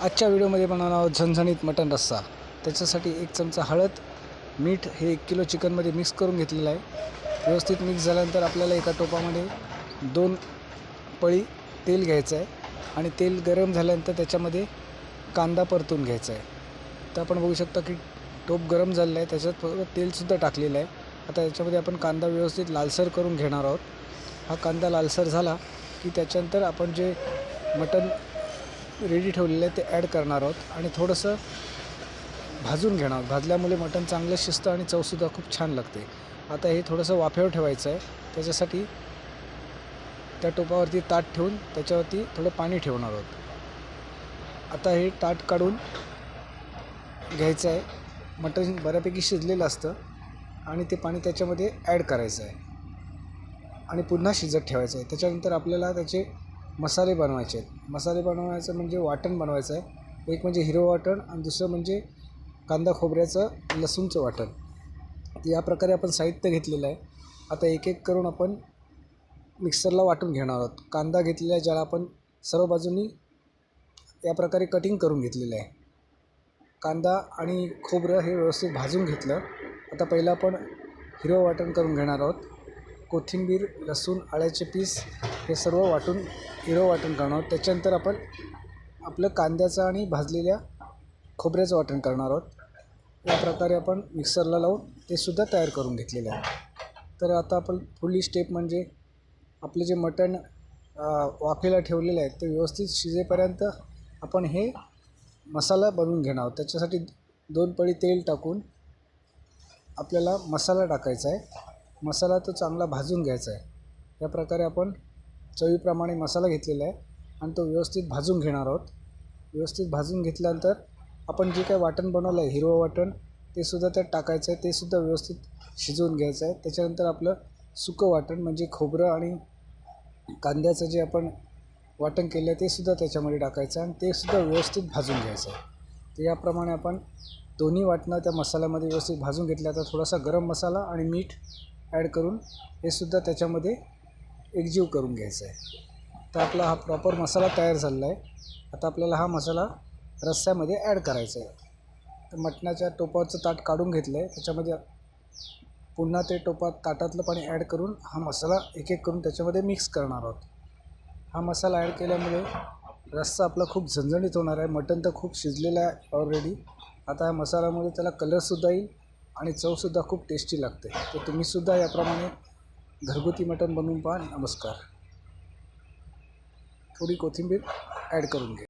आजच्या व्हिडिओमध्ये बनवणार आहोत झणझणीत मटण रस्सा। त्याच्यासाठी 1 चमचा हळद, मीठ हे 1 किलो चिकनमध्ये मिक्स करून घेतलेलं आहे। व्यवस्थित मिक्स झाल्यानंतर आपल्याला एका टोपामध्ये 2 पळी तेल घ्यायचं आहे आणि तेल गरम झाल्यानंतर त्याच्यामध्ये कांदा परतून घ्यायचा आहे। तर आपण बघू शकता की टोप गरम झालेला आहे, त्याच्यात थोडं तेलसुद्धा टाकलेलं आहे। आता याच्यामध्ये आपण कांदा व्यवस्थित लालसर करून घेणार आहोत। हा कांदा लालसर झाला की त्याच्यानंतर आपण जे मटण रेडी ठेवलेलं आहे ते ॲड करणार आहोत आणि थोडंसं भाजून घेणार आहोत। भाजल्यामुळे मटण चांगलं शिजतं आणि चवसुद्धा खूप छान लागते। आता हे थोडंसं वाफेवर ठेवायचं आहे। त्याच्यासाठी त्या टोपावरती ताट ठेवून त्याच्यावरती थोडं पाणी ठेवणार आहोत। आता हे ताट काढून घ्यायचं आहे। मटण बऱ्यापैकी शिजलेलं असतं आणि ते पाणी त्याच्यामध्ये ॲड करायचं आहे आणि पुन्हा शिजत ठेवायचं आहे। त्याच्यानंतर आपल्याला त्याचे मसाले बनवायचे आहेत। मसाले बनवायचं म्हणजे वाटण बनवायचं आहे। एक म्हणजे हिरवं वाटण आणि दुसरं म्हणजे कांदा खोबऱ्याचं लसूणचं वाटण। या प्रकारे आपण साहित्य घेतलेलं आहे। आता एक एक करून आपण मिक्सरला वाटून घेणार आहोत। कांदा घेतलेला आहे, ज्याला आपण सर्व बाजूंनी या प्रकारे कटिंग करून घेतलेलं आहे। कांदा आणि खोबरं हे व्यवस्थित भाजून घेतलं। आता पहिलं आपण हिरवं वाटण करून घेणार आहोत। कोथिंबीर, लसूण, आल्याचे पीस हे सर्व वाटून हिरवं वाटण करणार आहोत। त्याच्यानंतर आपण आपलं कांद्याचं आणि भाजलेल्या खोबऱ्याचं वाटण करणार आहोत। या प्रकारे आपण मिक्सरला लावून ते सुद्धा तयार करून घेतलेलं आहे। तर आता आपण पुढली स्टेप म्हणजे आपले जे मटण वाफेला ठेवलेलं आहे ते व्यवस्थित शिजेपर्यंत आपण हे मसाला बनवून घेणार आहोत। त्याच्यासाठी 2 पळी तेल टाकून आपल्याला मसाला टाकायचा आहे। मसाला तो चांगला भाजून घ्यायचा आहे। या प्रकारे आपण चवीप्रमाणे मसाला घेतलेला आहे आणि तो व्यवस्थित भाजून घेणार आहोत। व्यवस्थित भाजून घेतल्यानंतर आपण जे काही वाटण बनवलं आहे हिरवं वाटण ते सुद्धा त्यात टाकायचं आहे। ते सुद्धा व्यवस्थित शिजवून घ्यायचं आहे। त्याच्यानंतर आपलं सुकं वाटण म्हणजे खोबरं आणि कांद्याचं जे आपण वाटण केलं आहे ते सुद्धा त्याच्यामध्ये टाकायचं आहे आणि ते सुद्धा व्यवस्थित भाजून घ्यायचं आहे। तर याप्रमाणे आपण दोन्ही वाटणं त्या मसाल्यामध्ये व्यवस्थित भाजून घेतल्या। आता थोडासा गरम मसाला आणि मीठ ॲड करून हे सुद्धा त्याच्यामध्ये एकजीव करून घ्यायचं आहे। तर आपला हा प्रॉपर मसाला तयार झालेला आहे। आता आपल्याला हा मसाला रस्स्यामध्ये ॲड करायचा आहे। तर मटणाच्या टोपावरचं ताट काढून घेतलं आहे, त्याच्यामध्ये पुन्हा ते ताटातलं पाणी ॲड करून हा मसाला एक एक करून त्याच्यामध्ये मिक्स करणार आहोत। हा मसाला ॲड केल्यामुळे रस्सा आपला खूप झणझणीत होणार आहे। मटण तर खूप शिजलेलं आहे ऑलरेडी। आता या मसाल्यामुळे त्याला कलरसुद्धा येईल आणि चवसुद्धा खूप टेस्टी लागते। तर तुम्हीसुद्धा याप्रमाणे घरगुती मटण बनवून पहा। नमस्कार। थोडी कोथिंबीर ॲड करून घ्या।